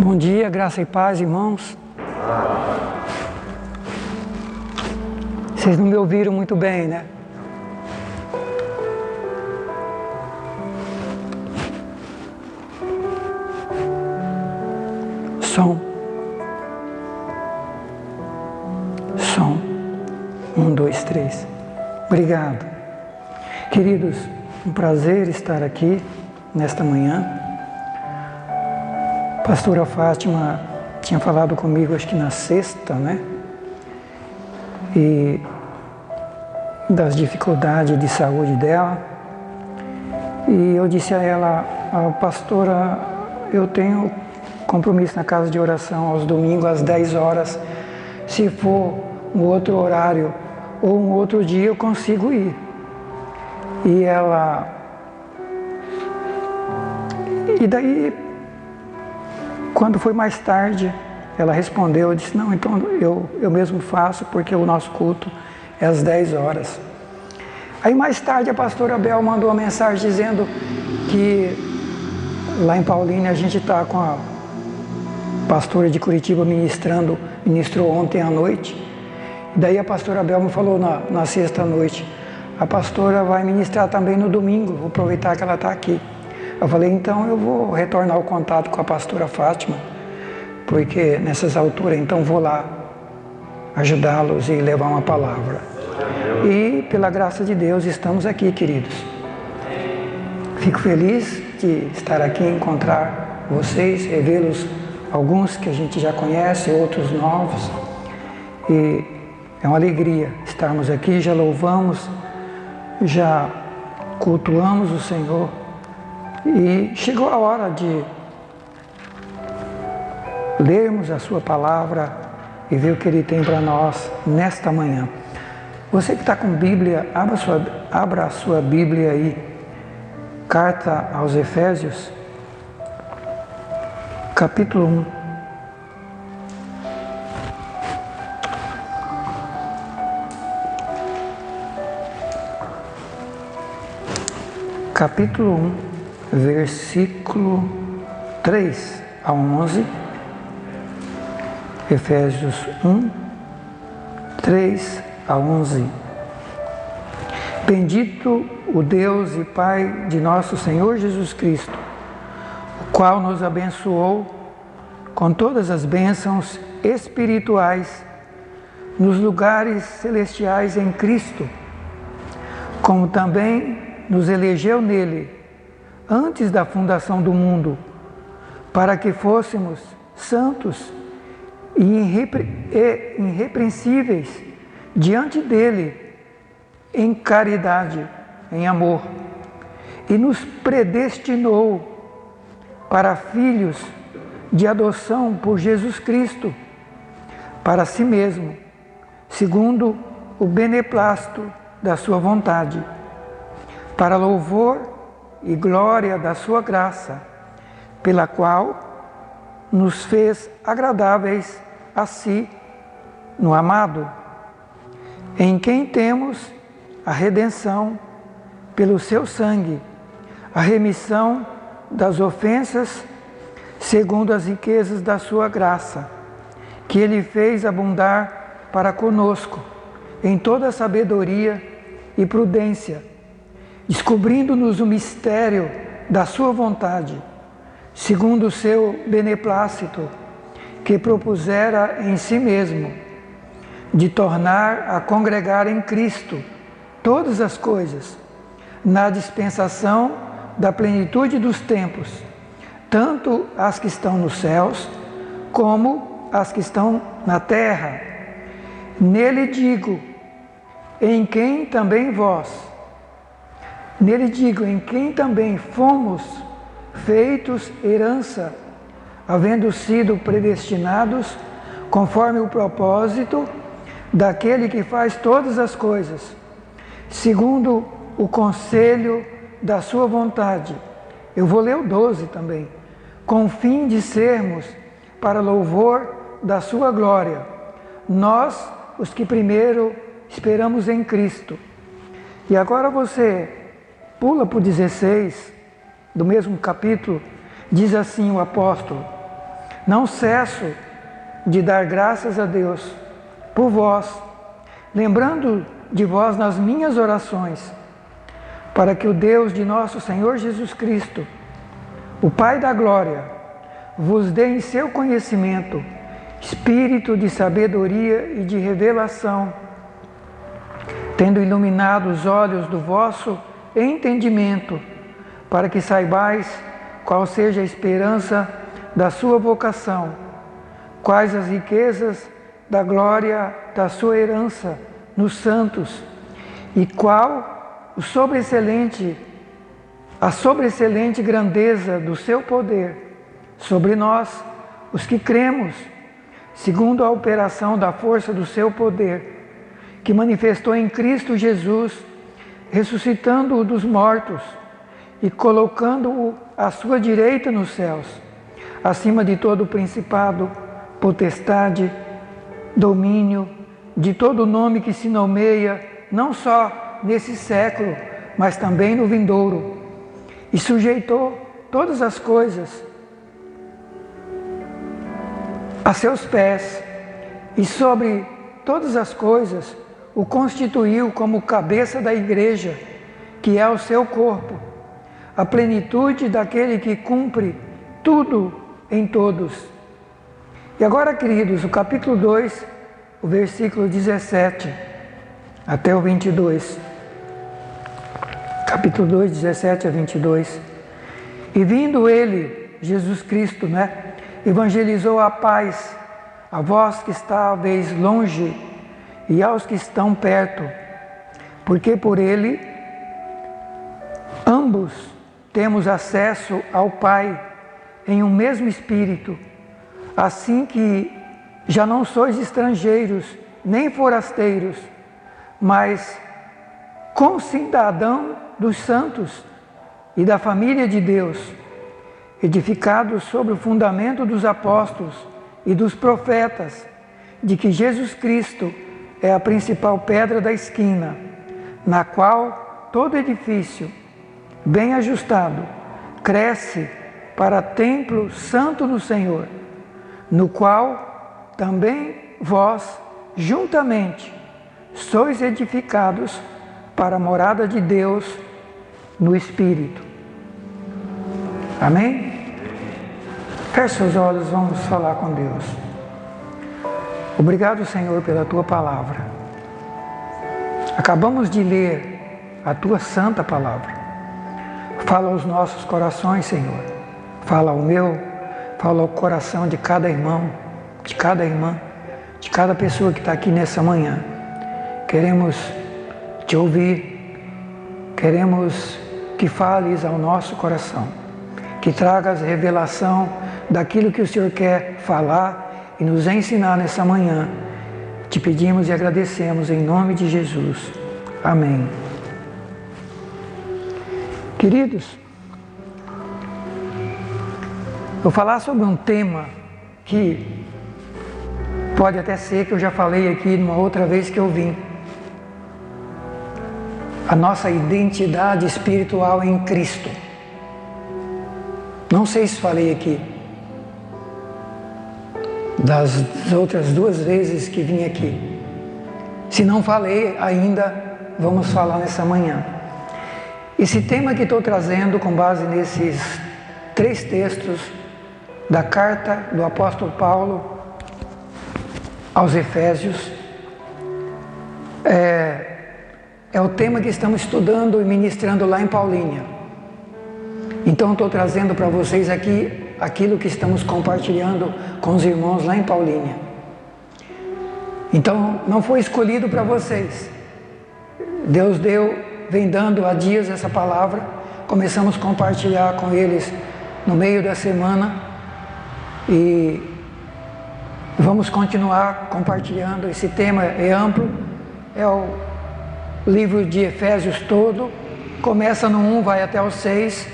Bom dia, graça e paz, irmãos. Vocês não me ouviram muito bem, né? Som. 1, 2, 3. Obrigado. Queridos, um prazer estar aqui nesta manhã. A pastora Fátima tinha falado comigo, acho que na sexta, né? E das dificuldades de saúde dela. E eu disse a ela, pastora, eu tenho compromisso na casa de oração aos domingos às 10 horas. Se for um outro horário ou um outro dia, eu consigo ir. E ela... E daí, quando foi mais tarde, ela respondeu, eu disse, não, então eu mesmo faço, porque o nosso culto é às 10 horas. Aí mais tarde a pastora Bel mandou uma mensagem dizendo que lá em Paulínia a gente está com a pastora de Curitiba ministrou ontem à noite. Daí a pastora Bel me falou na sexta noite, a pastora vai ministrar também no domingo, vou aproveitar que ela está aqui. Eu falei, então eu vou retornar o contato com a pastora Fátima, porque nessas alturas, então vou lá ajudá-los e levar uma palavra. E pela graça de Deus estamos aqui, queridos. Fico feliz de estar aqui, encontrar vocês, revê-los, alguns que a gente já conhece, outros novos. E é uma alegria estarmos aqui, já louvamos, já cultuamos o Senhor. E chegou a hora de lermos a sua palavra e ver o que Ele tem para nós nesta manhã. Você que está com Bíblia, abra a sua Bíblia aí, Carta aos Efésios, capítulo 1. Capítulo 1, versículo 3 a 11. Efésios 1, 3 a 11. Bendito o Deus e Pai de nosso Senhor Jesus Cristo, o qual nos abençoou com todas as bênçãos espirituais nos lugares celestiais em Cristo, como também nos elegeu nele antes da fundação do mundo, para que fôssemos santos e irrepreensíveis diante dele em caridade, em amor, e nos predestinou para filhos de adoção por Jesus Cristo, para si mesmo, segundo o beneplácito da sua vontade, para louvor e glória da sua graça, pela qual nos fez agradáveis a si no amado, em quem temos a redenção pelo seu sangue, a remissão das ofensas, segundo as riquezas da sua graça, que Ele fez abundar para conosco em toda sabedoria e prudência, descobrindo-nos o mistério da sua vontade, segundo o seu beneplácito, que propusera em si mesmo, de tornar a congregar em Cristo todas as coisas, na dispensação da plenitude dos tempos, tanto as que estão nos céus, como as que estão na terra. Nele digo, em quem também fomos feitos herança, havendo sido predestinados conforme o propósito daquele que faz todas as coisas, segundo o conselho da sua vontade. Eu vou ler o 12 também. Com o fim de sermos para louvor da sua glória, nós, os que primeiro esperamos em Cristo. E agora você pula para o 16, do mesmo capítulo, diz assim o apóstolo: Não cesso de dar graças a Deus por vós, lembrando de vós nas minhas orações, para que o Deus de nosso Senhor Jesus Cristo, o Pai da glória, vos dê em seu conhecimento espírito de sabedoria e de revelação, tendo iluminado os olhos do vosso entendimento, para que saibais qual seja a esperança da sua vocação, quais as riquezas da glória da sua herança nos santos, e qual a sobreexcelente grandeza do seu poder sobre nós, os que cremos, segundo a operação da força do seu poder, que manifestou em Cristo Jesus, ressuscitando-o dos mortos e colocando-o à sua direita nos céus, acima de todo principado, potestade, domínio, de todo nome que se nomeia, não só nesse século, mas também no vindouro, e sujeitou todas as coisas a seus pés, e sobre todas as coisas o constituiu como cabeça da igreja, que é o seu corpo, a plenitude daquele que cumpre tudo em todos. E agora, queridos, o capítulo 2, o versículo 17 até o 22. Capítulo 2, 17 a 22. E vindo ele, Jesus Cristo, evangelizou a paz a vós que estáveis longe e aos que estão perto, porque por ele ambos temos acesso ao Pai em um mesmo Espírito, assim que já não sois estrangeiros nem forasteiros, mas concidadãos dos santos e da família de Deus, edificados sobre o fundamento dos apóstolos e dos profetas, de que Jesus Cristo é a principal pedra da esquina, na qual todo edifício, bem ajustado, cresce para templo santo no Senhor, no qual também vós, juntamente, sois edificados para a morada de Deus no Espírito. Amém? Feche seus olhos, vamos falar com Deus. Obrigado, Senhor, pela Tua palavra. Acabamos de ler a Tua santa palavra. Fala aos nossos corações, Senhor. Fala ao meu, fala ao coração de cada irmão, de cada irmã, de cada pessoa que está aqui nessa manhã. Queremos Te ouvir, queremos que fales ao nosso coração, que tragas revelação daquilo que o Senhor quer falar e nos ensinar nessa manhã. Te pedimos e agradecemos em nome de Jesus. Amém. Queridos, vou falar sobre um tema que pode até ser que eu já falei aqui numa outra vez que eu vim. A nossa identidade espiritual em Cristo. Não sei se falei aqui. Das outras 2 vezes que vim aqui. Se não falei ainda, vamos falar nessa manhã. Esse tema que estou trazendo com base nesses 3 textos da carta do apóstolo Paulo aos Efésios é o tema que estamos estudando e ministrando lá em Paulínia. Então estou trazendo para vocês aqui aquilo que estamos compartilhando com os irmãos lá em Paulínia. Então não foi escolhido para vocês. Deus vem dando há dias essa palavra. Começamos a compartilhar com eles no meio da semana e vamos continuar compartilhando. Esse tema é amplo, é o livro de Efésios todo, começa no 1, vai até o 6,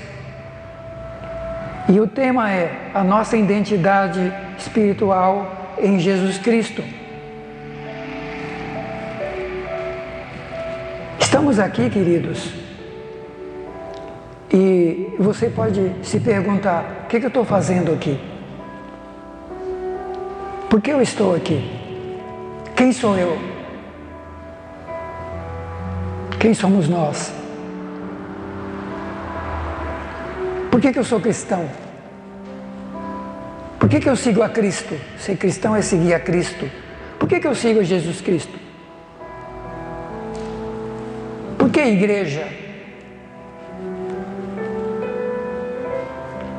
e o tema é a nossa identidade espiritual em Jesus Cristo. Estamos aqui, queridos, e você pode se perguntar, o que eu estou fazendo aqui? Por que eu estou aqui? Quem sou eu? Quem somos nós? Por que eu sou cristão? Por que eu sigo a Cristo? Ser cristão é seguir a Cristo. Por que eu sigo a Jesus Cristo? Por que igreja?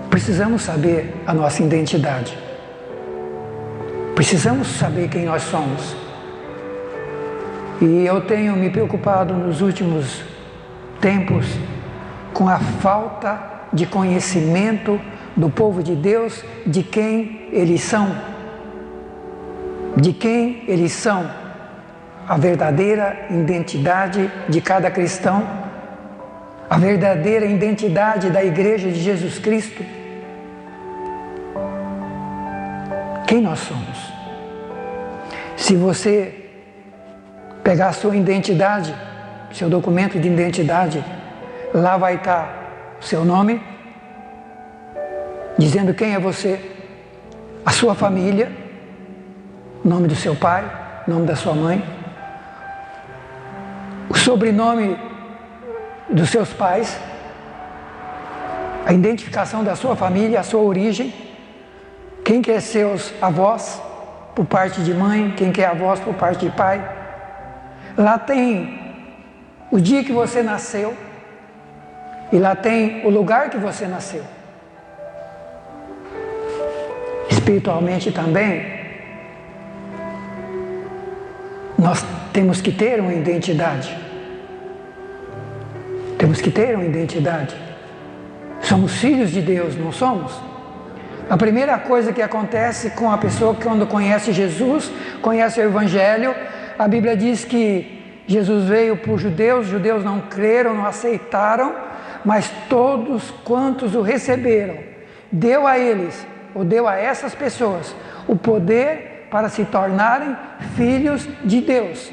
Precisamos saber a nossa identidade. Precisamos saber quem nós somos. E eu tenho me preocupado nos últimos tempos com a falta de conhecimento do povo de Deus, de quem eles são. De quem eles são. A verdadeira identidade de cada cristão. A verdadeira identidade da Igreja de Jesus Cristo. Quem nós somos? Se você pegar a sua identidade, seu documento de identidade, lá vai estar o seu nome, dizendo quem é você, a sua família, o nome do seu pai, o nome da sua mãe, o sobrenome dos seus pais, a identificação da sua família, a sua origem, quem que é seus avós, por parte de mãe, quem que é avós por parte de pai. Lá tem o dia que você nasceu e lá tem o lugar que você nasceu. Espiritualmente também, nós temos que ter uma identidade. Temos que ter uma identidade. Somos filhos de Deus, não somos? A primeira coisa que acontece com a pessoa que quando conhece Jesus, conhece o Evangelho, a Bíblia diz que Jesus veio para os judeus não creram, não aceitaram, mas todos quantos o receberam, deu a eles, ou deu a essas pessoas, o poder para se tornarem filhos de Deus.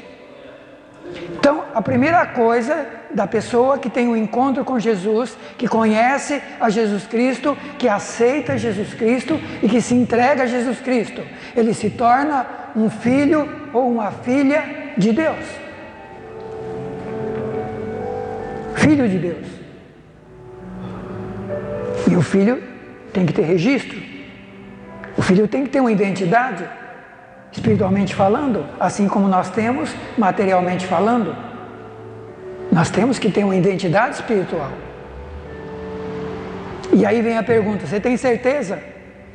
Então, a primeira coisa da pessoa que tem um encontro com Jesus, que conhece a Jesus Cristo, que aceita Jesus Cristo e que se entrega a Jesus Cristo, ele se torna um filho ou uma filha de Deus. Filho de Deus. E o filho tem que ter registro. O filho tem que ter uma identidade, espiritualmente falando, assim como nós temos, materialmente falando. Nós temos que ter uma identidade espiritual. E aí vem a pergunta: você tem certeza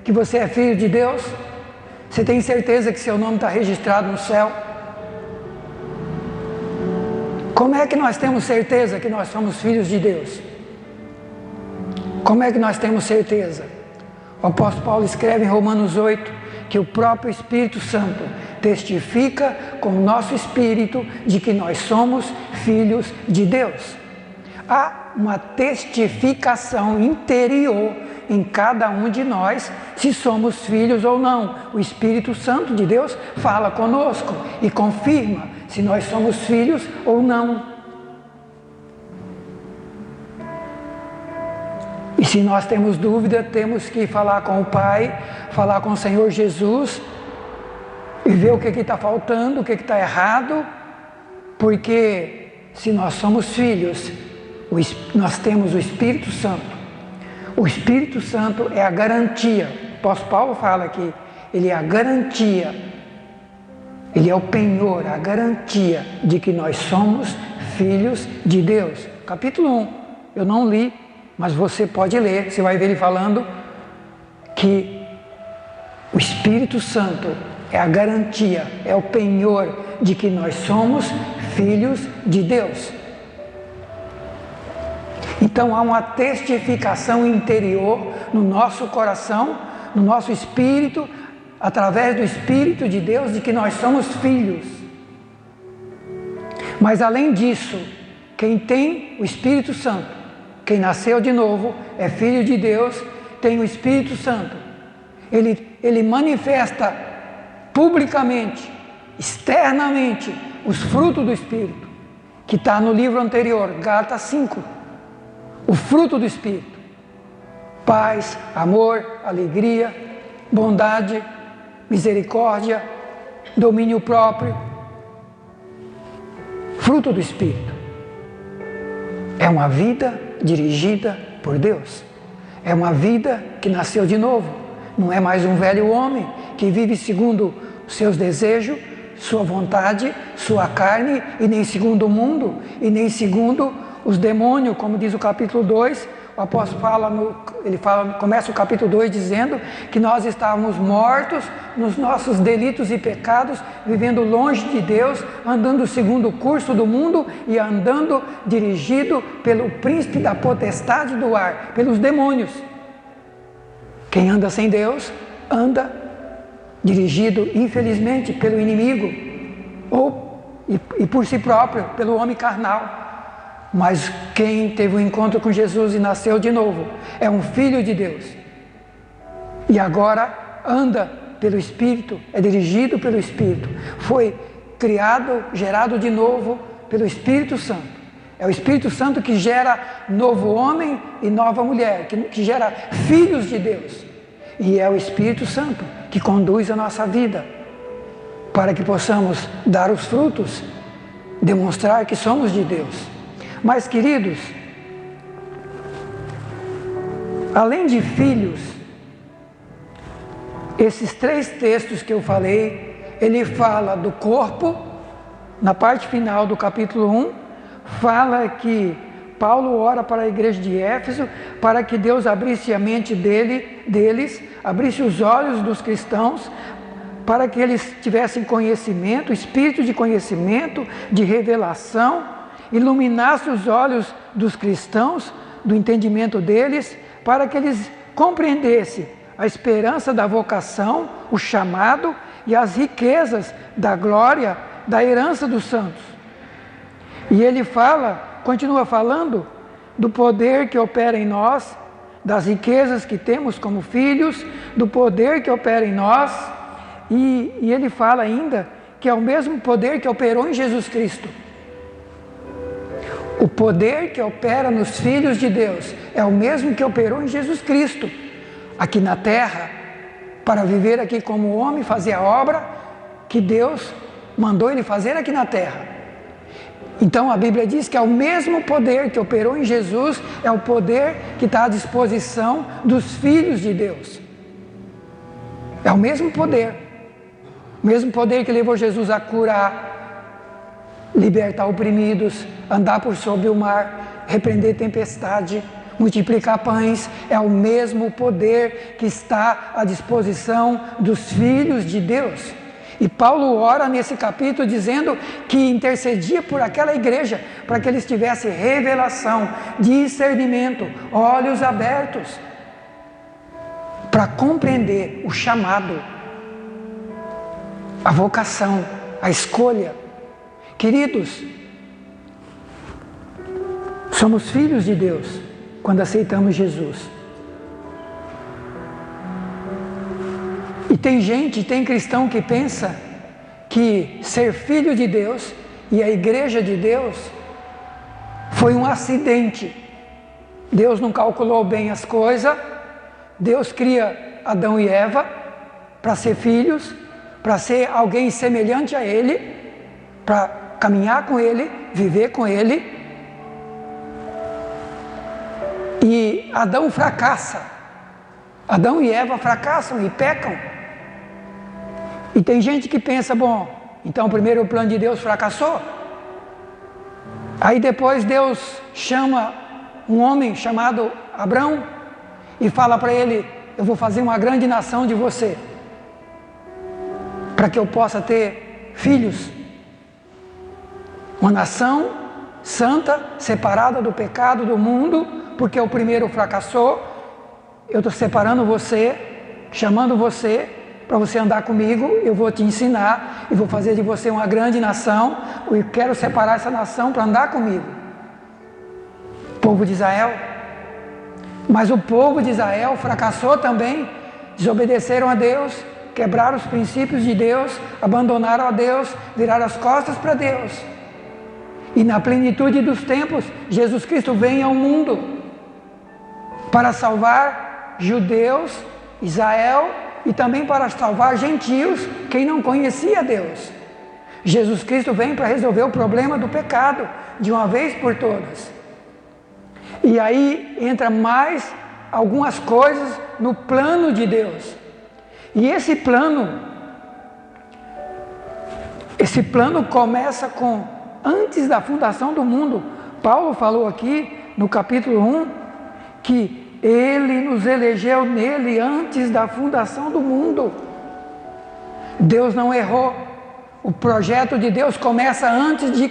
que você é filho de Deus? Você tem certeza que seu nome está registrado no céu? Como é que nós temos certeza que nós somos filhos de Deus? Como é que nós temos certeza? O apóstolo Paulo escreve em Romanos 8 que o próprio Espírito Santo testifica com o nosso espírito de que nós somos filhos de Deus. Há uma testificação interior em cada um de nós se somos filhos ou não. O Espírito Santo de Deus fala conosco e confirma se nós somos filhos ou não. E se nós temos dúvida, temos que falar com o Pai, falar com o Senhor Jesus e ver o que está faltando, o que está errado, porque se nós somos filhos, nós temos o Espírito Santo. O Espírito Santo é a garantia. O apóstolo Paulo fala que ele é a garantia, ele é o penhor, a garantia de que nós somos filhos de Deus. Capítulo 1, eu não li, mas você pode ler, você vai ver ele falando que o Espírito Santo é a garantia, é o penhor de que nós somos filhos de Deus. Então há uma testificação interior no nosso coração, no nosso espírito, através do Espírito de Deus, de que nós somos filhos. Mas além disso, quem tem o Espírito Santo, quem nasceu de novo, é filho de Deus, tem o Espírito Santo. Ele manifesta publicamente, externamente, os frutos do Espírito, que está no livro anterior, Gálatas 5. O fruto do Espírito: paz, amor, alegria, bondade, misericórdia, domínio próprio, fruto do Espírito. É uma vida dirigida por Deus. É uma vida que nasceu de novo. Não é mais um velho homem que vive segundo os seus desejos, sua vontade, sua carne, e nem segundo o mundo, e nem segundo os demônios, como diz o capítulo 2. O apóstolo começa o capítulo 2 dizendo que nós estávamos mortos nos nossos delitos e pecados, vivendo longe de Deus, andando segundo o curso do mundo e andando dirigido pelo príncipe da potestade do ar, pelos demônios. Quem anda sem Deus, anda dirigido, infelizmente, pelo inimigo, e por si próprio, pelo homem carnal. Mas quem teve um encontro com Jesus e nasceu de novo, é um filho de Deus. E agora anda pelo Espírito, é dirigido pelo Espírito. Foi criado, gerado de novo pelo Espírito Santo. É o Espírito Santo que gera novo homem e nova mulher, que gera filhos de Deus. E é o Espírito Santo que conduz a nossa vida, para que possamos dar os frutos, demonstrar que somos de Deus. Mas, queridos, além de filhos, esses 3 textos que eu falei, ele fala do corpo, na parte final do capítulo 1, fala que Paulo ora para a igreja de Éfeso, para que Deus abrisse a mente deles, abrisse os olhos dos cristãos, para que eles tivessem conhecimento, espírito de conhecimento, de revelação, iluminasse os olhos dos cristãos, do entendimento deles, para que eles compreendessem a esperança da vocação, o chamado e as riquezas da glória, da herança dos santos. E ele continua falando do poder que opera em nós, das riquezas que temos como filhos, do poder que opera em nós, e ele fala ainda que é o mesmo poder que operou em Jesus Cristo. O poder que opera nos filhos de Deus é o mesmo que operou em Jesus Cristo, aqui na terra, para viver aqui como homem, fazer a obra que Deus mandou ele fazer aqui na terra. Então a Bíblia diz que é o mesmo poder que operou em Jesus, é o poder que está à disposição dos filhos de Deus. É o mesmo poder que levou Jesus a curar, libertar oprimidos, andar por sobre o mar, repreender tempestade, multiplicar pães. É o mesmo poder que está à disposição dos filhos de Deus. E Paulo ora nesse capítulo dizendo que intercedia por aquela igreja, para que eles tivessem revelação, discernimento, olhos abertos, para compreender o chamado, a vocação, a escolha. Queridos, somos filhos de Deus quando aceitamos Jesus. E tem cristão que pensa que ser filho de Deus e a igreja de Deus foi um acidente. Deus não calculou bem as coisas. Deus cria Adão e Eva para ser filhos, para ser alguém semelhante a Ele, para caminhar com Ele, viver com Ele. E Adão fracassa. Adão e Eva fracassam e pecam. E tem gente que pensa, bom, então primeiro o plano de Deus fracassou. Aí depois Deus chama um homem chamado Abrão e fala para ele: eu vou fazer uma grande nação de você, para que eu possa ter filhos. Uma nação santa, separada do pecado do mundo, porque o primeiro fracassou. Eu estou separando você, chamando você, para você andar comigo. Eu vou te ensinar e vou fazer de você uma grande nação. Eu quero separar essa nação para andar comigo. O povo de Israel. Mas o povo de Israel fracassou também. Desobedeceram a Deus, quebraram os princípios de Deus, abandonaram a Deus, viraram as costas para Deus. E na plenitude dos tempos, Jesus Cristo vem ao mundo para salvar judeus, Israel e também para salvar gentios, quem não conhecia Deus. Jesus Cristo vem para resolver o problema do pecado, de uma vez por todas. E aí entra mais algumas coisas no plano de Deus. E esse plano começa com, antes da fundação do mundo. Paulo falou aqui no capítulo 1, que Ele nos elegeu nele antes da fundação do mundo. Deus não errou. O projeto de Deus começa antes de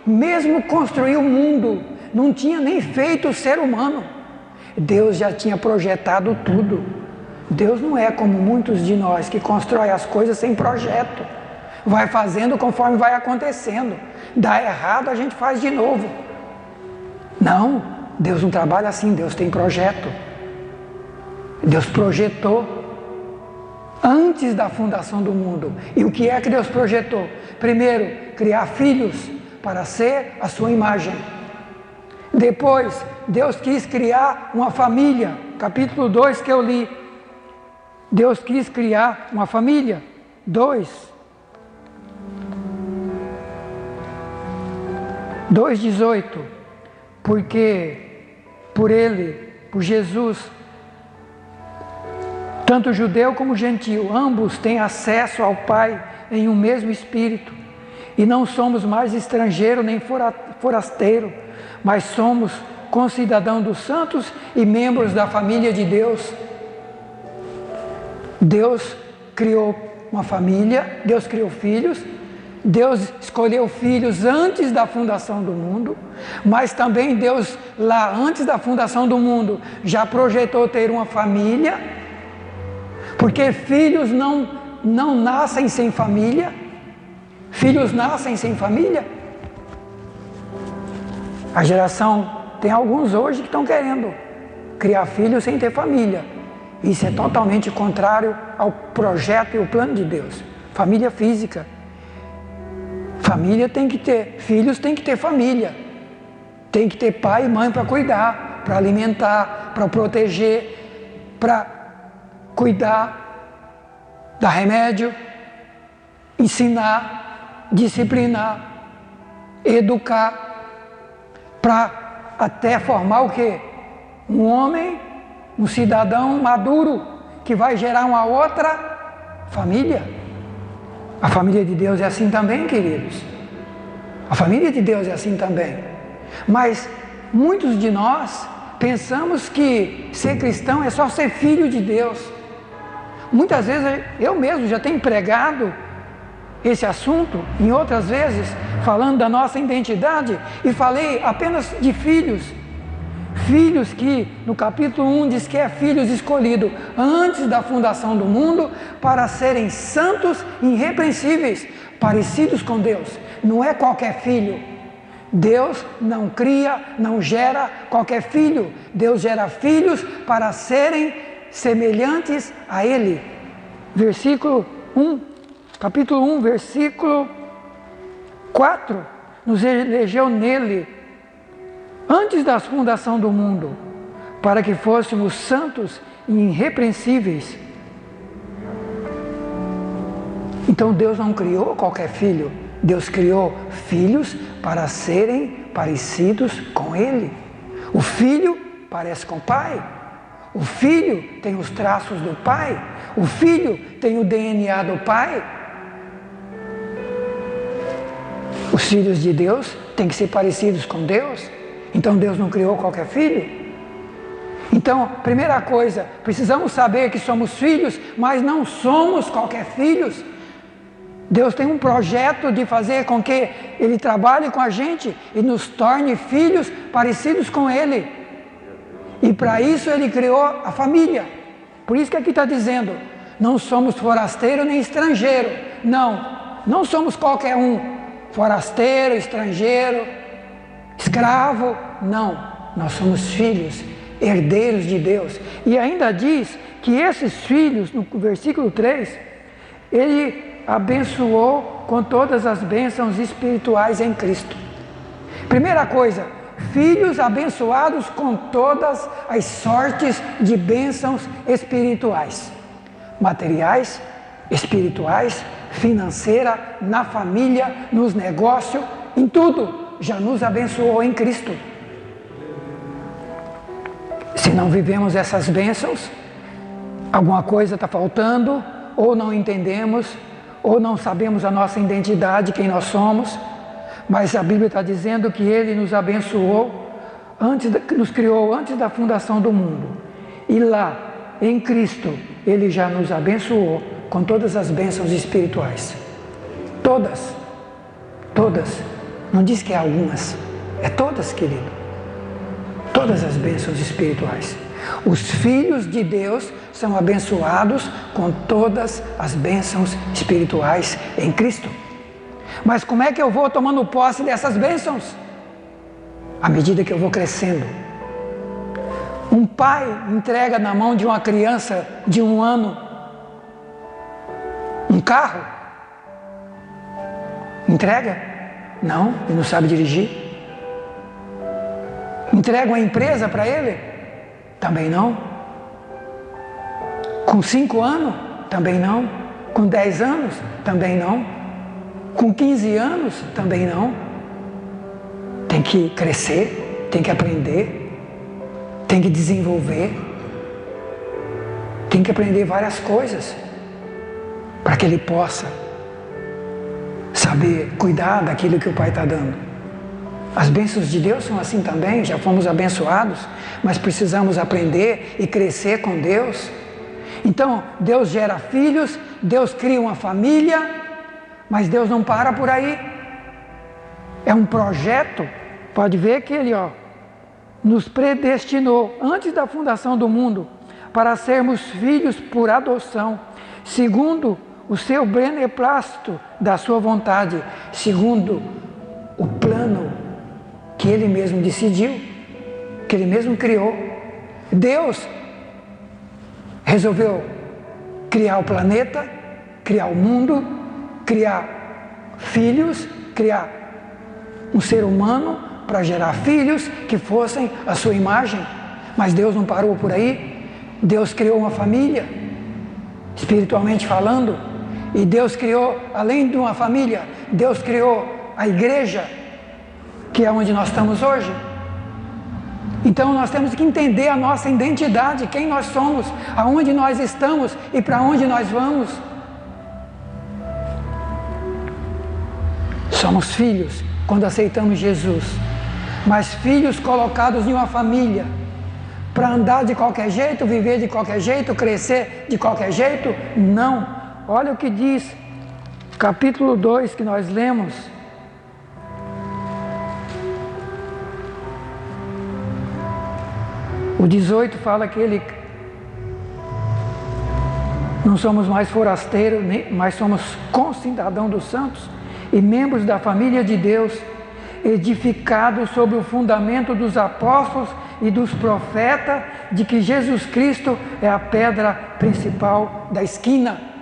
mesmo construir o mundo. Não tinha nem feito o ser humano. Deus já tinha projetado tudo. Deus não é como muitos de nós que constrói as coisas sem projeto. Vai fazendo conforme vai acontecendo. Dá errado, a gente faz de novo. Não, Deus não trabalha assim, Deus tem projeto. Deus projetou antes da fundação do mundo. E o que é que Deus projetou? Primeiro, criar filhos para ser a sua imagem. Depois, Deus quis criar uma família. Capítulo 2 que eu li. Deus quis criar uma família. 2:18. Porque por Ele, por Jesus, tanto judeu como gentil, ambos têm acesso ao Pai em um mesmo Espírito. E não somos mais estrangeiro nem forasteiro, mas somos concidadão dos santos e membros da família de Deus. Deus criou uma família, Deus criou filhos, Deus escolheu filhos antes da fundação do mundo, mas também Deus, lá antes da fundação do mundo, já projetou ter uma família, porque filhos não nascem sem família. Filhos nascem sem família. A geração, tem alguns hoje que estão querendo criar filhos sem ter família. Isso é totalmente contrário ao projeto e ao plano de Deus. Família física. Família tem que ter, filhos tem que ter família. Tem que ter pai e mãe para cuidar, para alimentar, para proteger, para cuidar, dar remédio, ensinar, disciplinar, educar, para até formar o quê? Um homem, um cidadão maduro, que vai gerar uma outra família. A família de Deus é assim também, queridos. A família de Deus é assim também. Mas muitos de nós pensamos que ser cristão é só ser filho de Deus. Muitas vezes eu mesmo já tenho pregado esse assunto, em outras vezes, falando da nossa identidade, e falei apenas de filhos. Filhos que, no capítulo 1, diz que é filhos escolhidos antes da fundação do mundo para serem santos e irrepreensíveis, parecidos com Deus. Não é qualquer filho. Deus não cria, não gera qualquer filho. Deus gera filhos para serem semelhantes a Ele. Versículo 1, capítulo 1, versículo 4. Nos elegeu nele antes da fundação do mundo, para que fôssemos santos e irrepreensíveis. Então Deus não criou qualquer filho, Deus criou filhos para serem parecidos com Ele. O filho parece com o pai, o filho tem os traços do pai, o filho tem o DNA do pai. Os filhos de Deus têm que ser parecidos com Deus. Então Deus não criou qualquer filho? Então, primeira coisa, precisamos saber que somos filhos, mas não somos qualquer filhos. Deus tem um projeto de fazer com que Ele trabalhe com a gente e nos torne filhos parecidos com Ele. E para isso Ele criou a família. Por isso que aqui está dizendo, não somos forasteiro nem estrangeiro. Não somos qualquer um. Forasteiro, estrangeiro, escravo, não, nós somos filhos, herdeiros de Deus. E ainda diz que esses filhos, no versículo 3, Ele abençoou com todas as bênçãos espirituais em Cristo. Primeira coisa, filhos abençoados com todas as sortes de bênçãos espirituais. materiais, espirituais, financeira, na família, nos negócios, em tudo, já nos abençoou em Cristo. Se não vivemos essas bênçãos, alguma coisa está faltando, ou não entendemos, ou não sabemos a nossa identidade, quem nós somos, mas a Bíblia está dizendo que Ele nos abençoou, nos criou antes da fundação do mundo, e lá, em Cristo, Ele já nos abençoou com todas as bênçãos espirituais. Todas. Todas. Não diz que é algumas, é todas, querido. Todas as bênçãos espirituais. Os filhos de Deus são abençoados com todas as bênçãos espirituais em Cristo. Mas como é que eu vou tomando posse dessas bênçãos? À medida que eu vou crescendo. Um pai entrega na mão de uma criança de 1 ano um carro? Entrega? Não, ele não sabe dirigir. Entrega uma empresa para ele? Também não. Com 5 anos? Também não. Com 10 anos? Também não. Com 15 anos? Também não. Tem que crescer, tem que aprender, tem que desenvolver, tem que aprender várias coisas para que ele possa saber cuidar daquilo que o Pai está dando. As bênçãos de Deus são assim também, já fomos abençoados, mas precisamos aprender e crescer com Deus. Então, Deus gera filhos, Deus cria uma família, mas Deus não para por aí. É um projeto, pode ver que Ele nos predestinou antes da fundação do mundo para sermos filhos por adoção, segundo o seu beneplácito da sua vontade, segundo o plano que Ele mesmo decidiu, que Ele mesmo criou. Deus resolveu criar o planeta, criar o mundo, criar filhos, criar um ser humano para gerar filhos que fossem a sua imagem. Mas Deus não parou por aí. Deus criou uma família, espiritualmente falando, e Deus criou, além de uma família, Deus criou a igreja, que é onde nós estamos hoje. Então nós temos que entender a nossa identidade, quem nós somos, aonde nós estamos e para onde nós vamos. Somos filhos quando aceitamos Jesus, mas filhos colocados em uma família, para andar de qualquer jeito, viver de qualquer jeito, crescer de qualquer jeito? Não. Olha o que diz, capítulo 2 que nós lemos. O 18 fala que não somos mais forasteiros, mas somos concidadãos dos santos e membros da família de Deus, edificados sobre o fundamento dos apóstolos e dos profetas, de que Jesus Cristo é a pedra principal da esquina.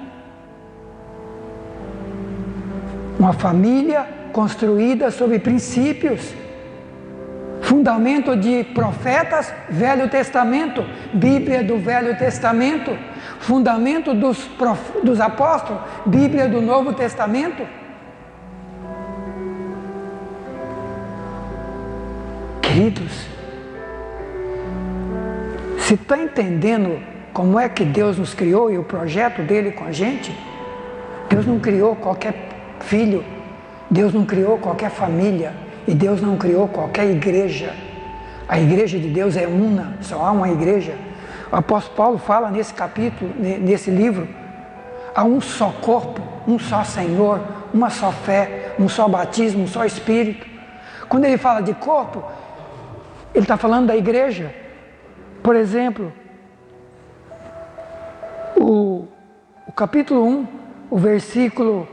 Uma família construída sobre princípios, fundamento de profetas, Velho Testamento, Bíblia do Velho Testamento, fundamento dos apóstolos, Bíblia do Novo Testamento. Queridos, se está entendendo como é que Deus nos criou e o projeto dele com a gente? Deus não criou qualquer filho, Deus não criou qualquer família, e Deus não criou qualquer igreja. A igreja de Deus é una, só há uma igreja. O apóstolo Paulo fala nesse capítulo, nesse livro, há um só corpo, um só Senhor, uma só fé, um só batismo, um só Espírito. Quando ele fala de corpo, ele está falando da igreja. Por exemplo, o capítulo 1, o versículo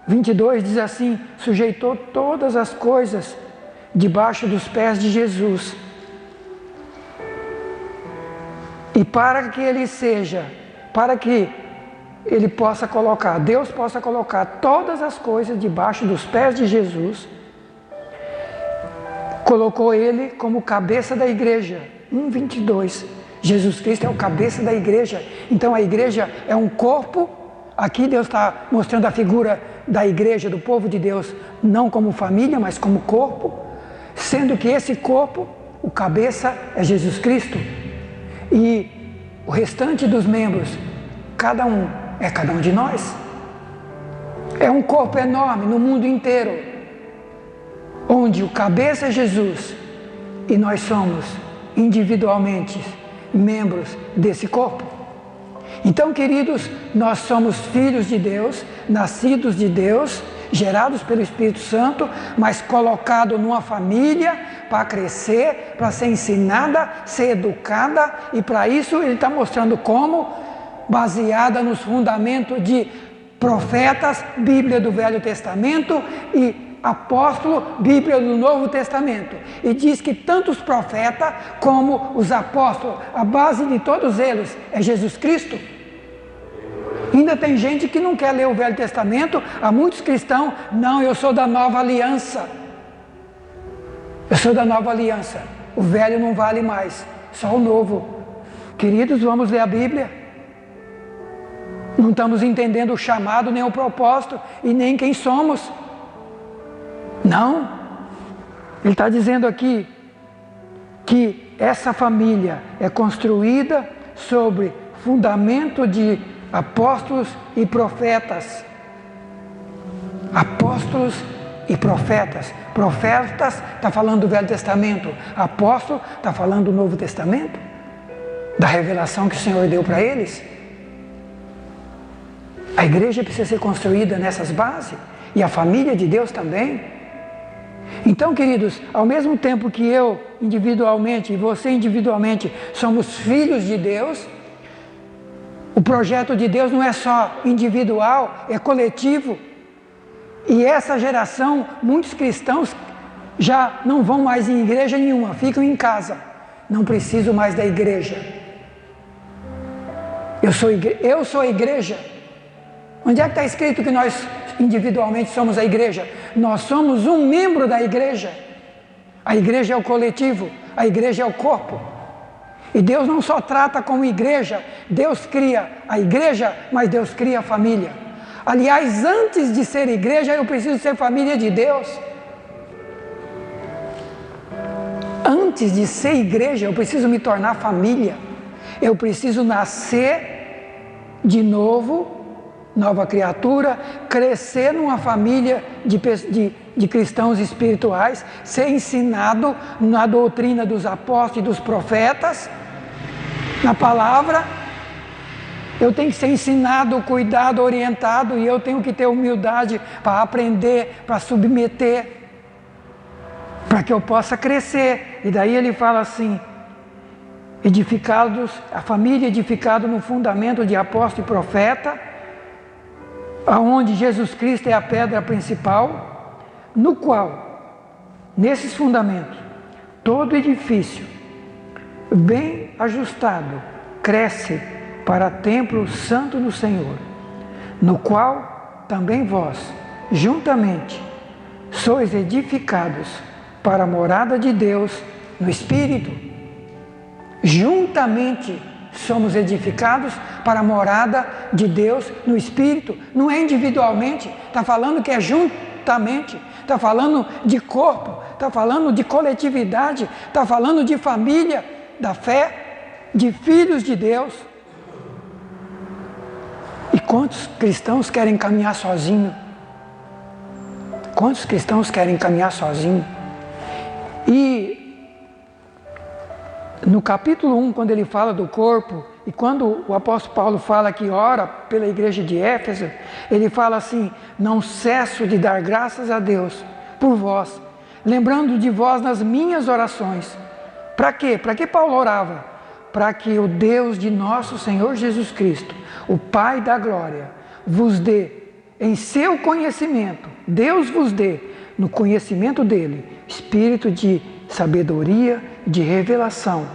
22 diz assim: sujeitou todas as coisas debaixo dos pés de Jesus. E para que ele possa colocar, Deus possa colocar todas as coisas debaixo dos pés de Jesus, colocou ele como cabeça da igreja. 1:22. Jesus Cristo é o cabeça da igreja. Então a igreja é um corpo. Aqui Deus está mostrando a figura da igreja, do povo de Deus, não como família, mas como corpo, sendo que esse corpo, o cabeça é Jesus Cristo, e o restante dos membros, cada um é cada um de nós. É um corpo enorme no mundo inteiro, onde o cabeça é Jesus e nós somos individualmente membros desse corpo. Então, queridos, nós somos filhos de Deus, nascidos de Deus, gerados pelo Espírito Santo, mas colocados numa família para crescer, para ser ensinada, ser educada, e para isso ele está mostrando como, baseada nos fundamentos de profetas, Bíblia do Velho Testamento, e apóstolo, Bíblia do Novo Testamento. E diz que tanto os profetas como os apóstolos, a base de todos eles é Jesus Cristo. Ainda tem gente que não quer ler o Velho Testamento. Há muitos cristãos, não, eu sou da nova aliança. Eu sou da nova aliança. O velho não vale mais, só o novo. Queridos, vamos ler a Bíblia. Não estamos entendendo o chamado, nem o propósito, e nem quem somos. Não. Ele está dizendo aqui que essa família é construída sobre fundamento de apóstolos e profetas. Apóstolos e profetas. Profetas está falando do Velho Testamento. Apóstolo está falando do Novo Testamento, da revelação que o Senhor deu para eles. A igreja precisa ser construída nessas bases, e a família de Deus também. Então, queridos, ao mesmo tempo que eu individualmente e você individualmente somos filhos de Deus, o projeto de Deus não é só individual, é coletivo. E essa geração, muitos cristãos já não vão mais em igreja nenhuma, ficam em casa. Não preciso mais da igreja. Eu sou a igreja. Onde é que está escrito que nós individualmente somos a igreja? Nós somos um membro da igreja. A igreja é o coletivo, a igreja é o corpo. E Deus não só trata como igreja, Deus cria a igreja, mas Deus cria a família. Aliás, antes de ser igreja, eu preciso ser família de Deus. Antes de ser igreja, eu preciso me tornar família. Eu preciso nascer de novo, nova criatura, crescer numa família de cristãos espirituais, ser ensinado na doutrina dos apóstolos e dos profetas, na palavra. Eu tenho que ser ensinado, cuidado, orientado, e eu tenho que ter humildade para aprender, para submeter, para que eu possa crescer. E daí ele fala assim, edificados, a família edificada no fundamento de apóstolo e profeta, aonde Jesus Cristo é a pedra principal, no qual, nesses fundamentos, todo edifício bem ajustado cresce para templo santo do Senhor, no qual também vós, juntamente, sois edificados para a morada de Deus no Espírito. Juntamente somos edificados para a morada de Deus no Espírito. Não é individualmente, está falando que é juntamente, está falando de corpo, está falando de coletividade, está falando de família da fé, de filhos de Deus. E quantos cristãos querem caminhar sozinho? Quantos cristãos querem caminhar sozinho? E no capítulo 1, quando ele fala do corpo, e quando o apóstolo Paulo fala que ora pela igreja de Éfeso, ele fala assim, não cesso de dar graças a Deus por vós, lembrando de vós nas minhas orações. Para quê? Para que Paulo orava? Para que o Deus de nosso Senhor Jesus Cristo, o Pai da glória, vos dê em seu conhecimento, Deus vos dê no conhecimento dele, espírito de sabedoria, de revelação,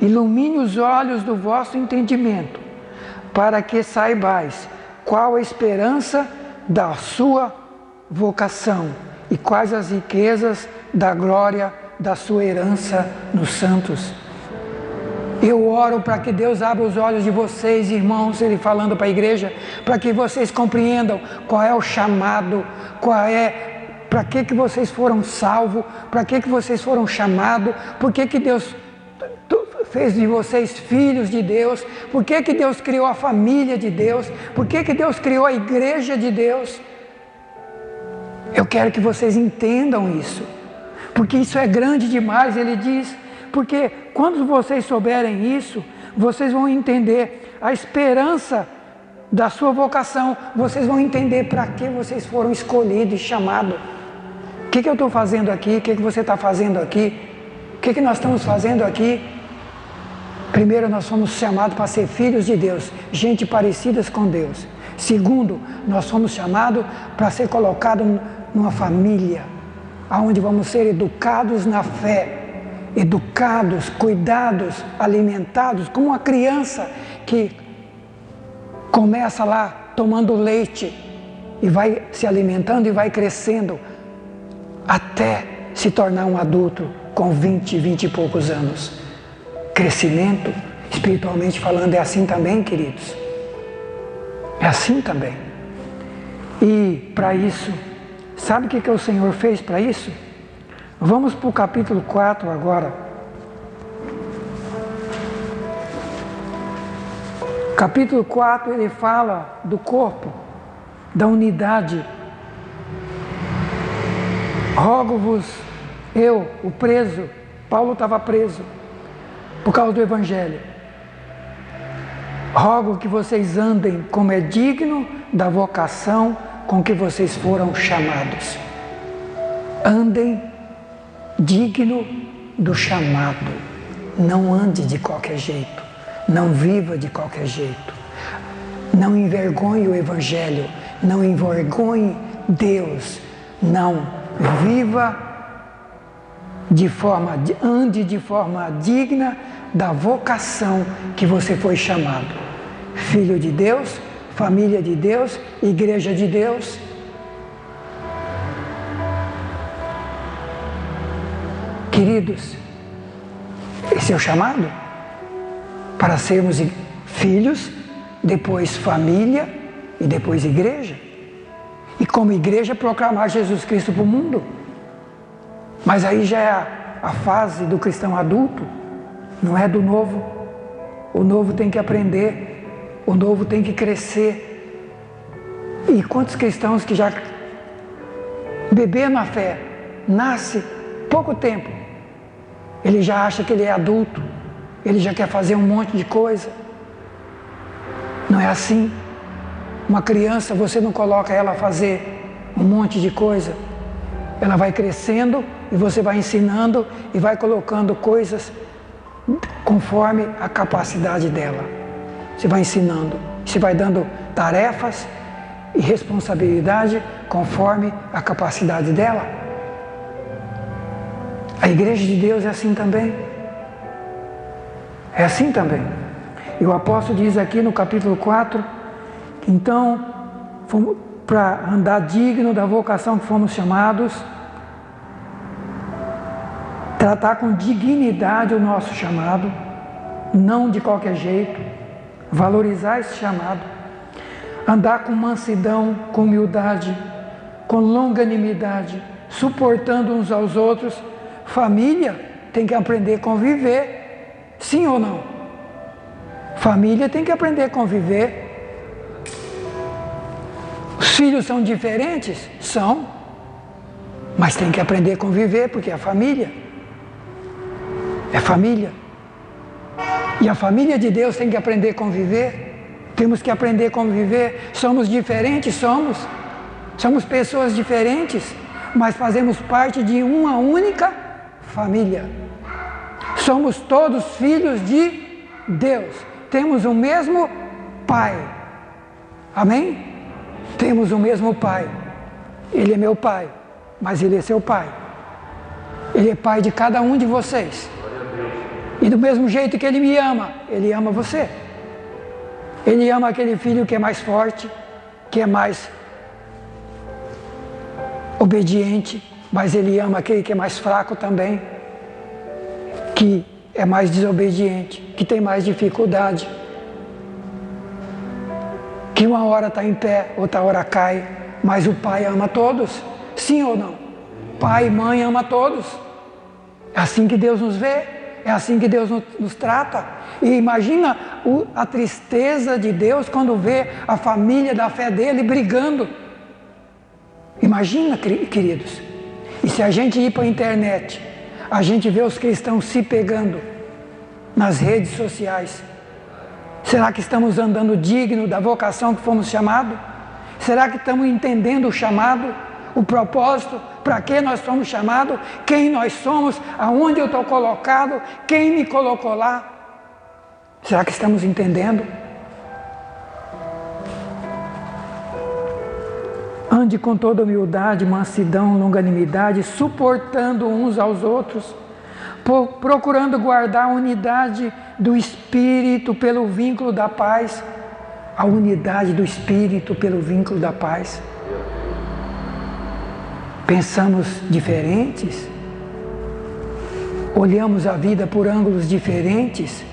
ilumine os olhos do vosso entendimento, para que saibais qual a esperança da sua vocação e quais as riquezas da glória da sua herança nos santos. Eu oro para que Deus abra os olhos de vocês, irmãos, Ele falando para a igreja, para que vocês compreendam qual é o chamado, para que vocês foram salvos, para que vocês foram chamados, por que Deus fez de vocês filhos de Deus, por que Deus criou a família de Deus, por que Deus criou a igreja de Deus. Eu quero que vocês entendam isso, porque isso é grande demais, Ele diz. Porque quando vocês souberem isso, vocês vão entender a esperança da sua vocação, vocês vão entender para que vocês foram escolhidos e chamados. O que eu estou fazendo aqui? O que você está fazendo aqui? O que nós estamos fazendo aqui? Primeiro, nós somos chamados para ser filhos de Deus, gente parecidas com Deus. Segundo, nós somos chamados para ser colocados numa família, onde vamos ser educados na fé, educados, cuidados, alimentados, como uma criança que começa lá tomando leite e vai se alimentando e vai crescendo até se tornar um adulto com 20 e poucos anos. Crescimento, espiritualmente falando, é assim também, queridos. É assim também. E para isso, sabe o que o Senhor fez para isso? Vamos para o capítulo 4 agora. Capítulo 4, ele fala do corpo, da unidade. Rogo-vos, eu, o preso, Paulo estava preso por causa do Evangelho. Rogo que vocês andem como é digno da vocação com que vocês foram chamados. Andem digno do chamado. Não ande de qualquer jeito. Não viva de qualquer jeito. Não envergonhe o Evangelho. Não envergonhe Deus. Não. Viva ande de forma digna da vocação que você foi chamado. Filho de Deus, família de Deus, igreja de Deus. Queridos, esse é o chamado para sermos filhos, depois família e depois igreja. E como igreja proclamar Jesus Cristo para o mundo. Mas aí já é a fase do cristão adulto, não é do novo. O novo tem que aprender, o novo tem que crescer. E quantos cristãos que já beberam na fé, nasce pouco tempo, ele já acha que ele é adulto, ele já quer fazer um monte de coisa. Não é assim. Uma criança, você não coloca ela a fazer um monte de coisa. Ela vai crescendo e você vai ensinando e vai colocando coisas conforme a capacidade dela. Você vai ensinando, você vai dando tarefas e responsabilidade conforme a capacidade dela. A igreja de Deus é assim também. É assim também. E o apóstolo diz aqui no capítulo 4, então, para andar digno da vocação que fomos chamados, tratar com dignidade o nosso chamado, não de qualquer jeito, valorizar esse chamado, andar com mansidão, com humildade, com longanimidade, suportando uns aos outros. Família tem que aprender a conviver, sim ou não? Família tem que aprender a conviver. Os filhos são diferentes? São. Mas tem que aprender a conviver, porque é família. É família. E a família de Deus tem que aprender a conviver. Temos que aprender a conviver. Somos diferentes, somos. Somos pessoas diferentes, mas fazemos parte de uma única família. Somos todos filhos de Deus. Temos o mesmo Pai. Amém? Temos o mesmo Pai. Ele é meu Pai, mas Ele é seu Pai. Ele é Pai de cada um de vocês. E do mesmo jeito que Ele me ama, Ele ama você. Ele ama aquele filho que é mais forte, que é mais obediente, mas Ele ama aquele que é mais fraco também, que é mais desobediente, que tem mais dificuldade, que uma hora está em pé, outra hora cai, mas o Pai ama todos, sim ou não? Pai e mãe ama todos. É assim que Deus nos vê, é assim que Deus nos trata. E imagina a tristeza de Deus quando vê a família da fé dele brigando. Imagina, queridos. E se a gente ir para a internet, a gente vê os cristãos se pegando nas redes sociais. Será que estamos andando digno da vocação que fomos chamados? Será que estamos entendendo o chamado, o propósito, para que nós fomos chamados, quem nós somos, aonde eu estou colocado, quem me colocou lá? Será que estamos entendendo? Ande com toda humildade, mansidão, longanimidade, suportando uns aos outros, procurando guardar a unidade do Espírito pelo vínculo da paz. A unidade do Espírito pelo vínculo da paz. Pensamos diferentes, olhamos a vida por ângulos diferentes,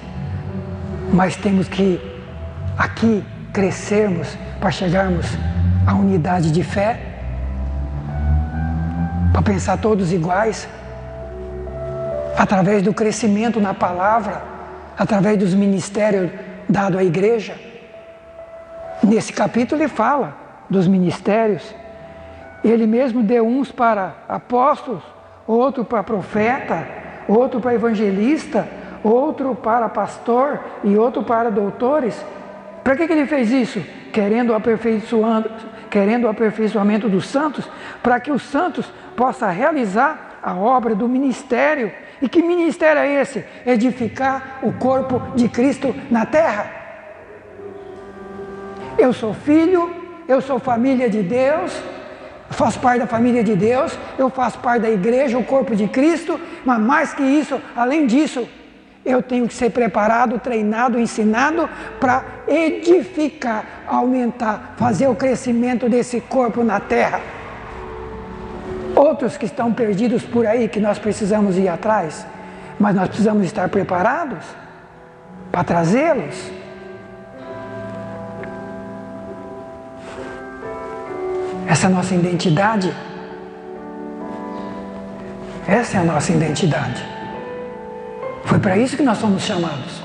mas temos que aqui crescermos para chegarmos à unidade de fé, para pensar todos iguais, através do crescimento na palavra, através dos ministérios dados à igreja. Nesse capítulo ele fala dos ministérios. Ele mesmo deu uns para apóstolos, outro para profeta, outro para evangelista, outro para pastor e outro para doutores. Para que ele fez isso? Querendo o aperfeiçoamento dos santos, para que os santos possam realizar a obra do ministério. E que ministério é esse? Edificar o corpo de Cristo na terra. Eu sou filho, eu sou família de Deus, faço parte da família de Deus, eu faço parte da igreja, o corpo de Cristo, mas mais que isso, além disso, eu tenho que ser preparado, treinado, ensinado para edificar, aumentar, fazer o crescimento desse corpo na terra. Outros que estão perdidos por aí, que nós precisamos ir atrás, mas nós precisamos estar preparados para trazê-los. Essa é a nossa identidade. Essa é a nossa identidade. Foi para isso que nós somos chamados.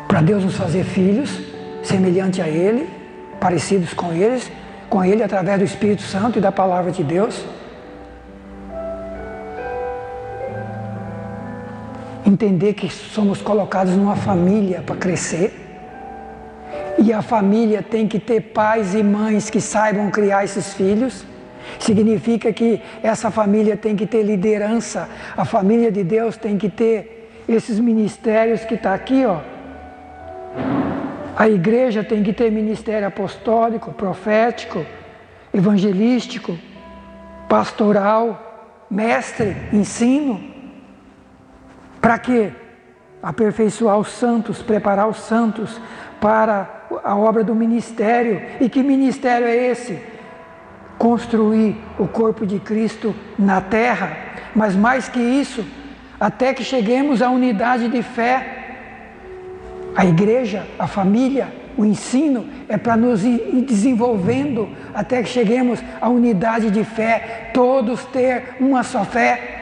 Para Deus nos fazer filhos, semelhante a Ele, parecidos com Ele através do Espírito Santo e da Palavra de Deus. Entender que somos colocados numa família para crescer. E a família tem que ter pais e mães que saibam criar esses filhos. Significa que essa família tem que ter liderança. A família de Deus tem que ter esses ministérios que está aqui, ó. A igreja tem que ter ministério apostólico, profético, evangelístico, pastoral, mestre, ensino. Para quê? Aperfeiçoar os santos, preparar os santos para a obra do ministério. E que ministério é esse? Construir o corpo de Cristo na terra. Mas mais que isso, até que cheguemos à unidade de fé. A igreja, a família, o ensino é para nos ir desenvolvendo até que cheguemos à unidade de fé, todos ter uma só fé.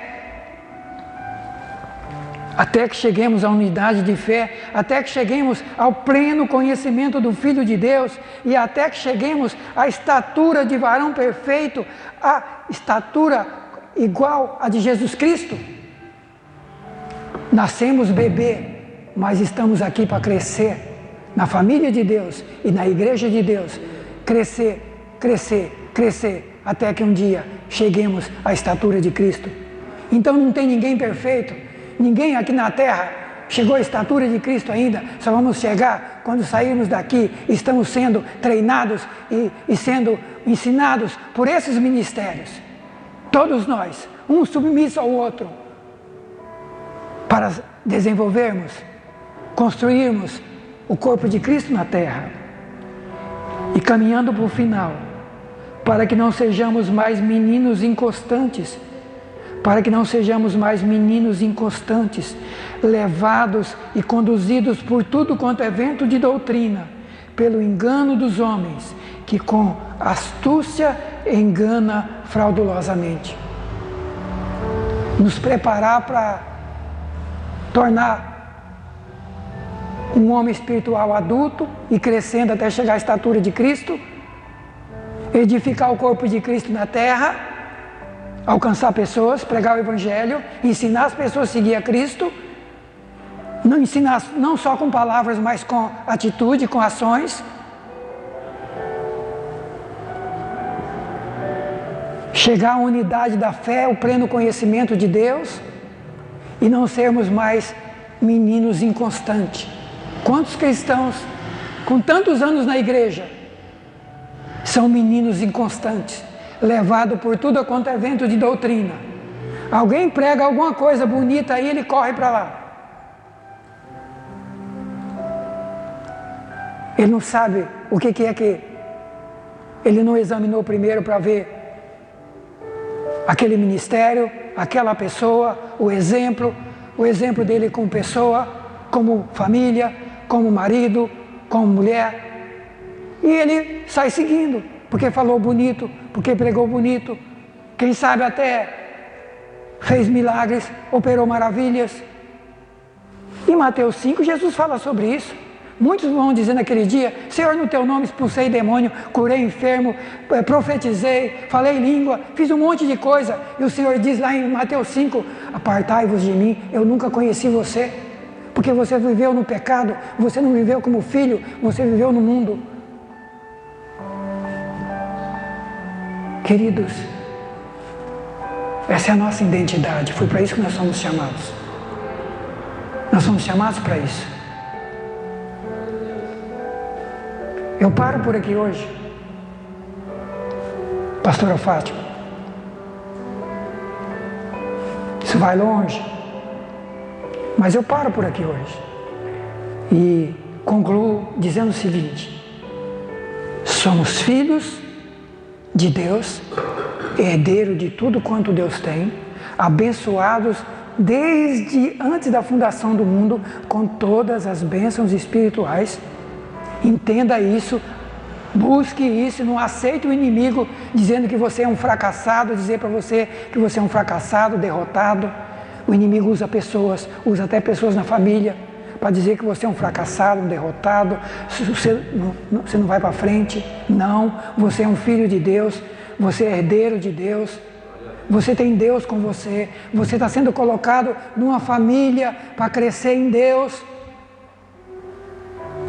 Até que cheguemos à unidade de fé, até que cheguemos ao pleno conhecimento do Filho de Deus e até que cheguemos à estatura de varão perfeito, à estatura igual à de Jesus Cristo. Nascemos bebê, mas estamos aqui para crescer na família de Deus e na igreja de Deus. Crescer, crescer, crescer, até que um dia cheguemos à estatura de Cristo. Então não tem ninguém perfeito, ninguém aqui na terra chegou à estatura de Cristo ainda. Só vamos chegar quando sairmos daqui. Estamos sendo treinados e sendo ensinados por esses ministérios. Todos nós, um submisso ao outro, para desenvolvermos, construirmos o corpo de Cristo na terra e caminhando para o final, para que não sejamos mais meninos inconstantes, para que não sejamos mais meninos inconstantes, levados e conduzidos por tudo quanto é vento de doutrina, pelo engano dos homens, que com astúcia engana fraudulosamente. Nos preparar para tornar um homem espiritual adulto e crescendo até chegar à estatura de Cristo, edificar o corpo de Cristo na terra, alcançar pessoas, pregar o Evangelho, ensinar as pessoas a seguir a Cristo, não ensinar não só com palavras, mas com atitude, com ações. Chegar à unidade da fé, o pleno conhecimento de Deus e não sermos mais meninos inconstantes. Quantos cristãos com tantos anos na igreja são meninos inconstantes, levados por tudo quanto é vento de doutrina? Alguém prega alguma coisa bonita aí, ele corre para lá. Ele não sabe o que é que ele não examinou primeiro para ver aquele ministério, aquela pessoa, o exemplo dele como pessoa, como família, como marido, como mulher. E ele sai seguindo, porque falou bonito, porque pregou bonito, quem sabe até fez milagres, operou maravilhas. Em Mateus 5, Jesus fala sobre isso. Muitos vão dizer naquele dia: Senhor, no teu nome expulsei demônio, curei enfermo, profetizei, falei língua, fiz um monte de coisa. E o Senhor diz lá em Mateus 5: apartai-vos de mim, eu nunca conheci você. Porque você viveu no pecado, você não viveu como filho, você viveu no mundo. Queridos, essa é a nossa identidade, foi para isso que nós somos chamados. Nós somos chamados para isso. Eu paro por aqui hoje, pastora Fátima. Isso vai longe, mas eu paro por aqui hoje e concluo dizendo o seguinte: somos filhos de Deus, herdeiro de tudo quanto Deus tem, abençoados desde antes da fundação do mundo com todas as bênçãos espirituais. Entenda isso, busque isso, não aceite o inimigo dizendo que você é um fracassado, dizer para você que você é um fracassado, derrotado. O inimigo usa pessoas, usa até pessoas na família para dizer que você é um fracassado, um derrotado, você não vai para frente. Não, você é um filho de Deus, você é herdeiro de Deus, você tem Deus com você, você está sendo colocado numa família para crescer em Deus.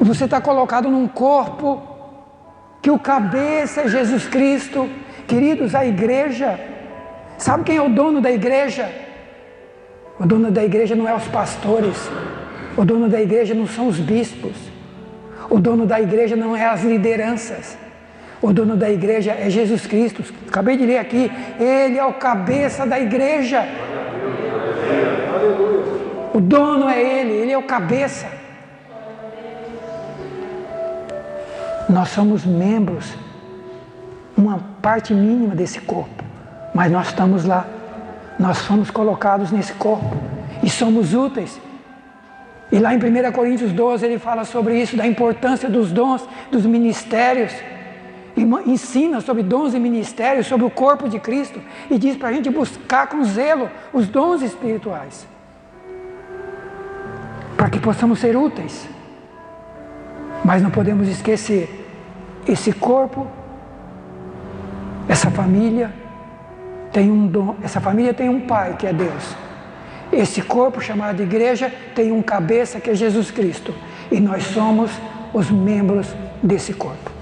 Você está colocado num corpo que o cabeça é Jesus Cristo. Queridos, a igreja, sabe quem é o dono da igreja? O dono da igreja não é os pastores, o dono da igreja não são os bispos, o dono da igreja não é as lideranças, o dono da igreja é Jesus Cristo. Acabei de ler aqui, Ele é o cabeça da igreja. O dono é Ele é o cabeça. Nós somos membros, uma parte mínima desse corpo, mas nós estamos lá, nós fomos colocados nesse corpo e somos úteis. E lá em 1 Coríntios 12 ele fala sobre isso, da importância dos dons, dos ministérios, e ensina sobre dons e ministérios, sobre o corpo de Cristo, e diz para a gente buscar com zelo os dons espirituais, para que possamos ser úteis. Mas não podemos esquecer, esse corpo, essa família tem um dom, essa família tem um pai que é Deus. Esse corpo chamado de igreja tem um cabeça que é Jesus Cristo. E nós somos os membros desse corpo.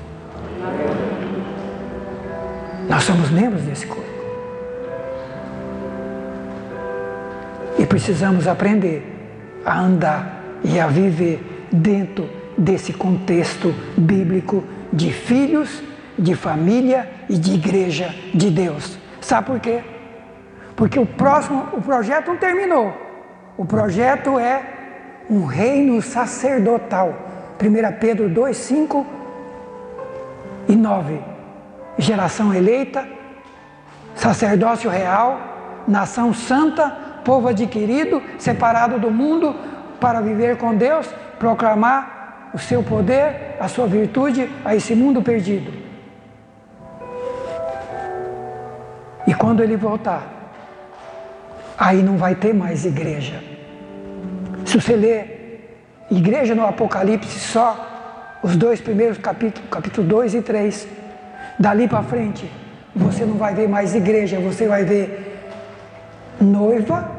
Nós somos membros desse corpo. E precisamos aprender a andar e a viver dentro desse contexto bíblico de filhos, de família e de igreja de Deus. Sabe por quê? Porque o projeto não terminou. O projeto é um reino sacerdotal. 1 Pedro 2, 5 e 9. Geração eleita, sacerdócio real, nação santa, povo adquirido, separado do mundo, para viver com Deus, proclamar o seu poder, a sua virtude a esse mundo perdido. E quando Ele voltar, aí não vai ter mais igreja. Se você ler igreja no Apocalipse só, os 2 primeiros capítulos, capítulo 2 e 3, dali para frente, você não vai ver mais igreja, você vai ver noiva,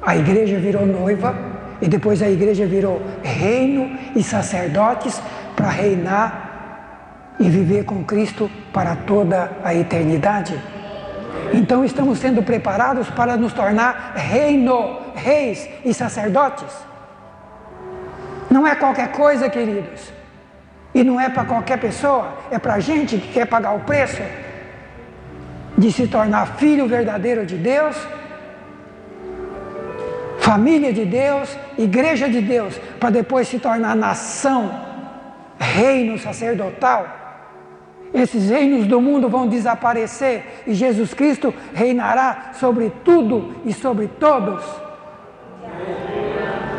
a igreja virou noiva, e depois a igreja virou reino e sacerdotes para reinar e viver com Cristo para toda a eternidade. Então estamos sendo preparados para nos tornar reino, reis e sacerdotes. Não é qualquer coisa, queridos. E não é para qualquer pessoa, é para a gente que quer pagar o preço de se tornar filho verdadeiro de Deus, família de Deus, igreja de Deus, para depois se tornar nação, reino sacerdotal. Esses reinos do mundo vão desaparecer e Jesus Cristo reinará sobre tudo e sobre todos.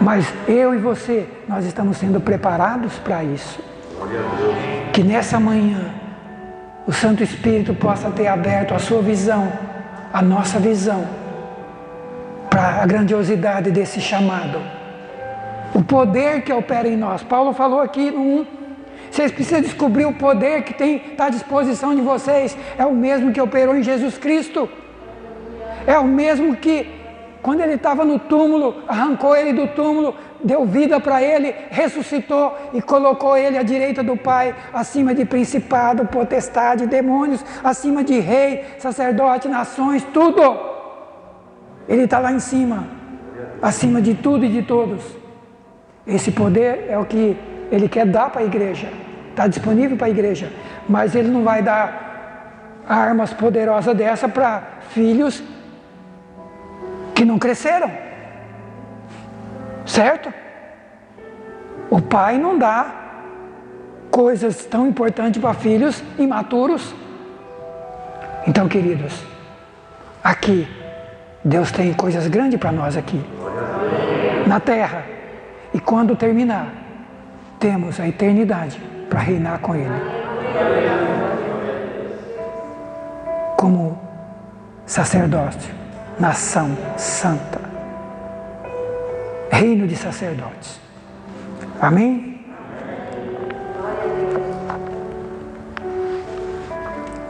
Mas eu e você, nós estamos sendo preparados para isso. Que nessa manhã o Santo Espírito possa ter aberto a sua visão, a nossa visão, para a grandiosidade desse chamado. O poder que opera em nós. Paulo falou aqui no 1, vocês precisam descobrir o poder que está à disposição de vocês. É o mesmo que operou em Jesus Cristo. É o mesmo que, quando ele estava no túmulo, arrancou ele do túmulo, deu vida para ele, ressuscitou e colocou ele à direita do Pai, acima de principado, potestade, demônios, acima de rei, sacerdote, nações, tudo. Ele está lá em cima, acima de tudo e de todos. Esse poder é o que Ele quer dar para a igreja, está disponível para a igreja, mas Ele não vai dar armas poderosas dessa para filhos que não cresceram, certo? O pai não dá coisas tão importantes para filhos imaturos. Então, queridos, aqui, Deus tem coisas grandes para nós aqui, na terra, e quando terminar, temos a eternidade para reinar com Ele, como sacerdócio, nação santa, reino de sacerdotes. Amém?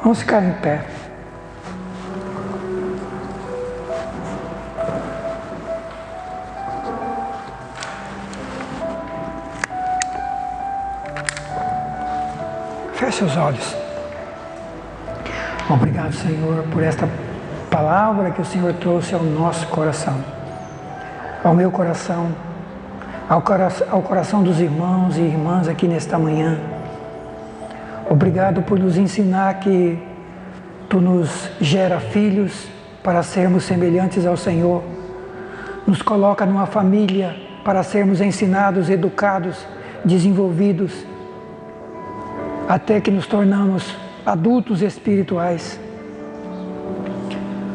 Vamos ficar em pé. Feche os olhos. Obrigado, Senhor, por esta palavra que o Senhor trouxe ao nosso coração, ao meu coração, ao coração dos irmãos e irmãs aqui nesta manhã. Obrigado por nos ensinar que Tu nos gera filhos para sermos semelhantes ao Senhor, nos coloca numa família para sermos ensinados, educados, desenvolvidos, até que nos tornamos adultos espirituais.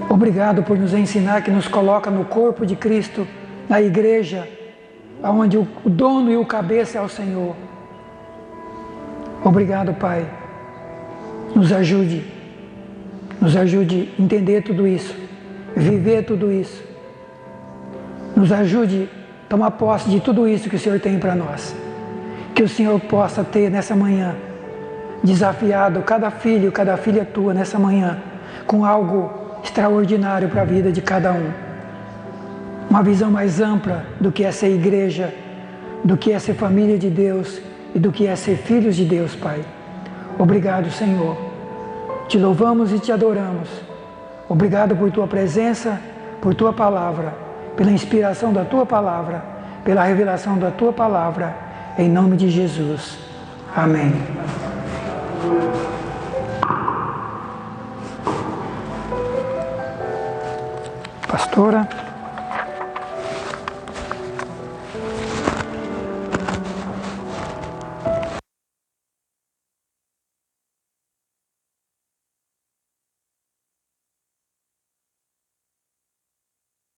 Obrigado por nos ensinar que nos coloca no corpo de Cristo, na igreja, onde o dono e o cabeça é o Senhor. Obrigado, Pai. Nos ajude a entender tudo isso, viver tudo isso. Nos ajude a tomar posse de tudo isso que o Senhor tem para nós. Que o Senhor possa ter nessa manhã desafiado cada filho, cada filha tua nessa manhã com algo extraordinário para a vida de cada um. Uma visão mais ampla do que é ser igreja, do que é ser família de Deus e do que é ser filhos de Deus, Pai. Obrigado, Senhor. Te louvamos e te adoramos. Obrigado por Tua presença, por Tua palavra, pela inspiração da Tua palavra, pela revelação da Tua palavra, em nome de Jesus. Amém. Pastora.